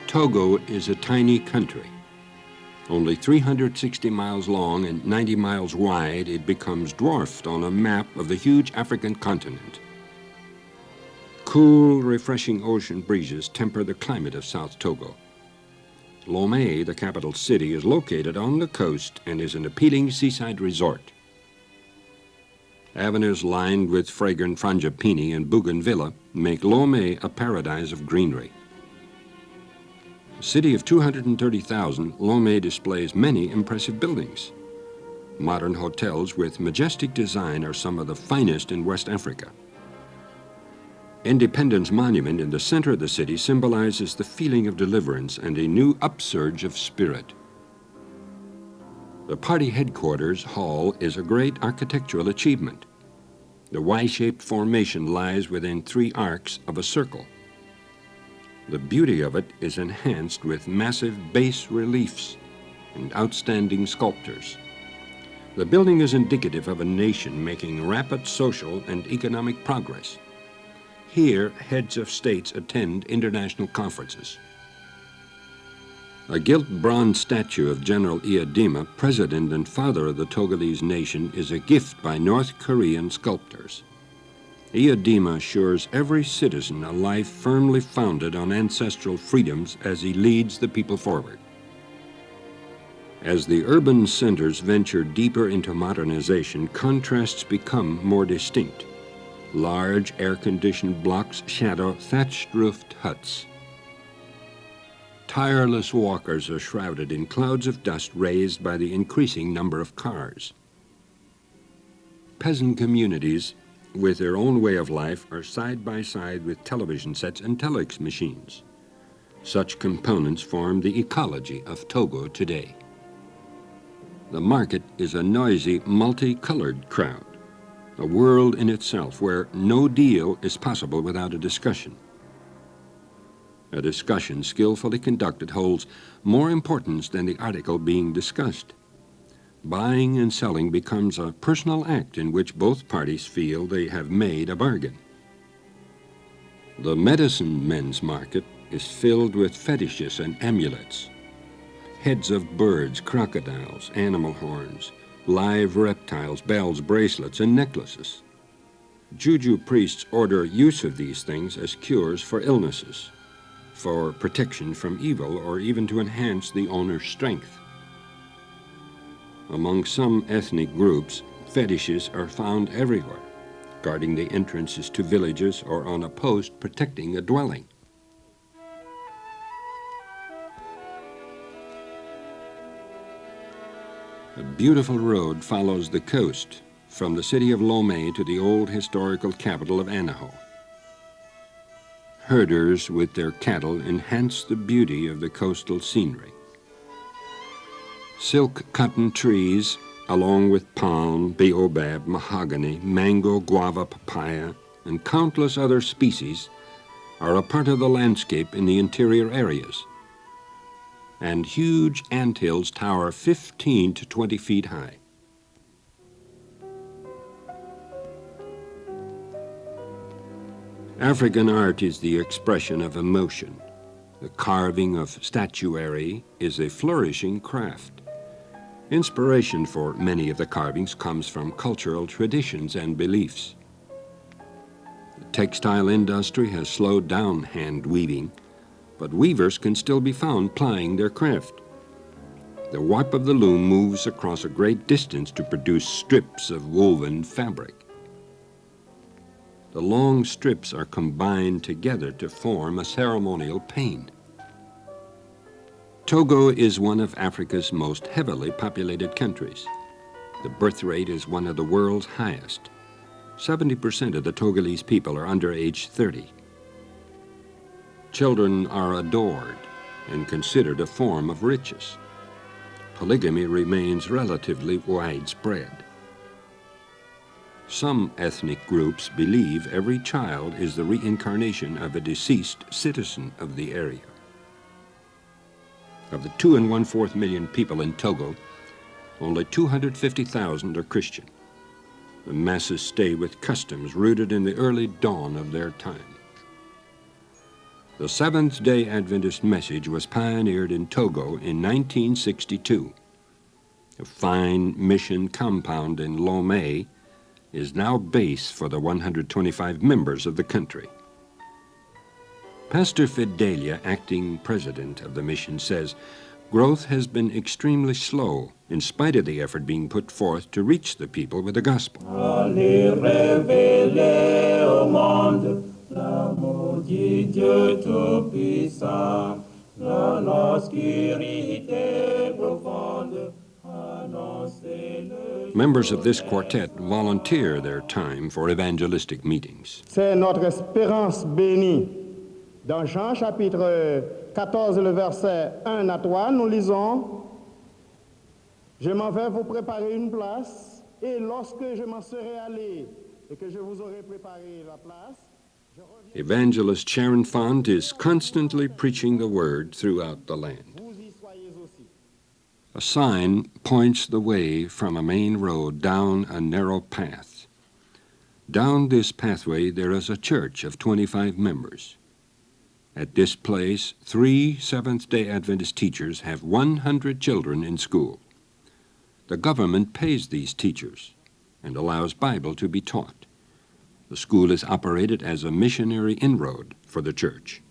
Togo is a tiny country. Only 360 miles long and 90 miles wide, it becomes dwarfed on a map of the huge African continent. Cool, refreshing ocean breezes temper the climate of South Togo. Lomé, the capital city, is located on the coast and is an appealing seaside resort. Avenues lined with fragrant frangipani and bougainvillea make Lomé a paradise of greenery. A city of 230,000, Lomé displays many impressive buildings. Modern hotels with majestic design are some of the finest in West Africa. Independence Monument in the center of the city symbolizes the feeling of deliverance and a new upsurge of spirit. The party headquarters hall is a great architectural achievement. The Y-shaped formation lies within 3 arcs of a circle. The beauty of it is enhanced with massive bas reliefs and outstanding sculptures. The building is indicative of a nation making rapid social and economic progress. Here, heads of states attend international conferences. A gilt bronze statue of General Iadima, president and father of the Togolese nation, is a gift by North Korean sculptors. Iadima assures every citizen a life firmly founded on ancestral freedoms as he leads the people forward. As the urban centers venture deeper into modernization, contrasts become more distinct. Large air-conditioned blocks shadow thatched-roofed huts. Tireless walkers are shrouded in clouds of dust raised by the increasing number of cars. Peasant communities, with their own way of life, are side by side with television sets and telex machines. Such components form the ecology of Togo today. The market is a noisy, multicolored crowd, a world in itself where no deal is possible without a discussion. A discussion skillfully conducted holds more importance than the article being discussed. Buying and selling becomes a personal act in which both parties feel they have made a bargain. The medicine men's market is filled with fetishes and amulets. Heads of birds, crocodiles, animal horns, live reptiles, bells, bracelets, and necklaces. Juju priests order use of these things as cures for illnesses, for protection from evil, or even to enhance the owner's strength. Among some ethnic groups, fetishes are found everywhere, guarding the entrances to villages or on a post protecting a dwelling. A beautiful road follows the coast from the city of Lomé to the old historical capital of Anaho. Herders with their cattle enhance the beauty of the coastal scenery. Silk cotton trees, along with palm, baobab, mahogany, mango, guava, papaya, and countless other species, are a part of the landscape in the interior areas. And huge anthills tower 15 to 20 feet high. African art is the expression of emotion. The carving of statuary is a flourishing craft. Inspiration for many of the carvings comes from cultural traditions and beliefs. The textile industry has slowed down hand weaving, but weavers can still be found plying their craft. The warp of the loom moves across a great distance to produce strips of woven fabric. The long strips are combined together to form a ceremonial pane. Togo is one of Africa's most heavily populated countries. The birth rate is one of the world's highest. 70% of the Togolese people are under age 30. Children are adored and considered a form of riches. Polygamy remains relatively widespread. Some ethnic groups believe every child is the reincarnation of a deceased citizen of the area. Of the 2 1/4 million people in Togo, only 250,000 are Christian. The masses stay with customs rooted in the early dawn of their time. The Seventh-day Adventist message was pioneered in Togo in 1962. A fine mission compound in Lomé is now base for the 125 members of the country. Pastor Fidelia, acting president of the mission, says growth has been extremely slow in spite of the effort being put forth to reach the people with the gospel. Members of this quartet volunteer their time for evangelistic meetings. C'est notre espérance bénie. Dans Jean chapitre 14, le verset 1 à 3, nous lisons « Je m'en vais vous préparer une place, et lorsque je m'en serai allé et que je vous aurai préparé la place, je reviens... » Evangelist Sharon Font is constantly preaching the word throughout the land. Vous y soyez aussi. A sign points the way from a main road down a narrow path. Down this pathway there is a church of 25 members. At this place, 3 Seventh-day Adventist teachers have 100 children in school. The government pays these teachers and allows Bible to be taught. The school is operated as a missionary inroad for the church.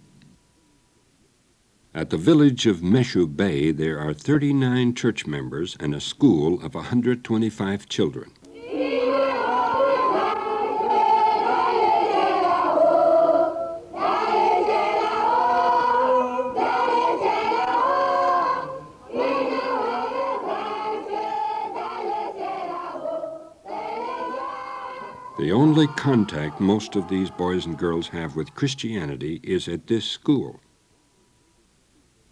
At the village of Meshu Bay, there are 39 church members and a school of 125 children. The only contact most of these boys and girls have with Christianity is at this school.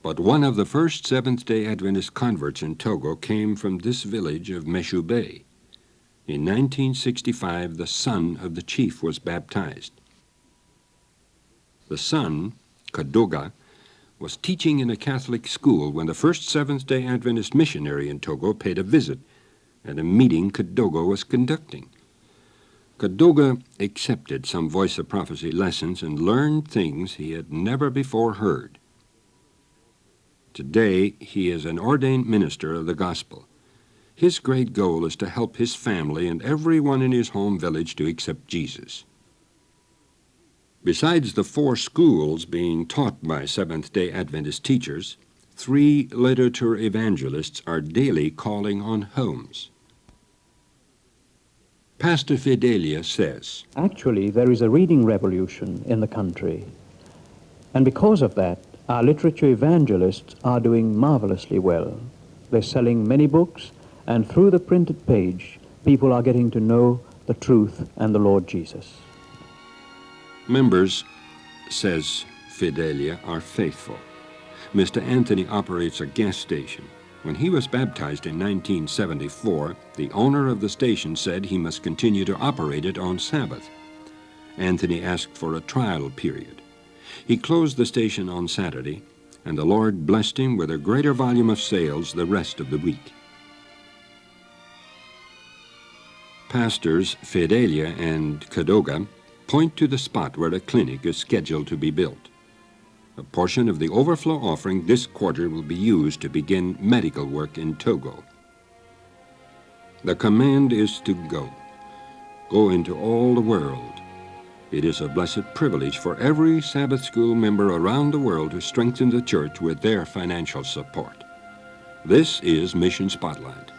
But one of the first Seventh-day Adventist converts in Togo came from this village of Meshu Bay. In 1965, the son of the chief was baptized. The son, Kadoga, was teaching in a Catholic school when the first Seventh-day Adventist missionary in Togo paid a visit at a meeting Kadoga was conducting. Kadoga accepted some Voice of Prophecy lessons and learned things he had never before heard. Today, he is an ordained minister of the gospel. His great goal is to help his family and everyone in his home village to accept Jesus. Besides the 4 schools being taught by Seventh-day Adventist teachers, 3 literature evangelists are daily calling on homes. Pastor Fidelia says, actually, there is a reading revolution in the country. And because of that, our literature evangelists are doing marvelously well. They're selling many books, and through the printed page, people are getting to know the truth and the Lord Jesus. Members, says Fidelia, are faithful. Mr. Anthony operates a gas station. When he was baptized in 1974, the owner of the station said he must continue to operate it on Sabbath. Anthony asked for a trial period. He closed the station on Saturday, and the Lord blessed him with a greater volume of sales the rest of the week. Pastors Fidelia and Kadoga point to the spot where a clinic is scheduled to be built. A portion of the overflow offering this quarter will be used to begin medical work in Togo. The command is to go. Go into all the world. It is a blessed privilege for every Sabbath school member around the world to strengthen the church with their financial support. This is Mission Spotlight.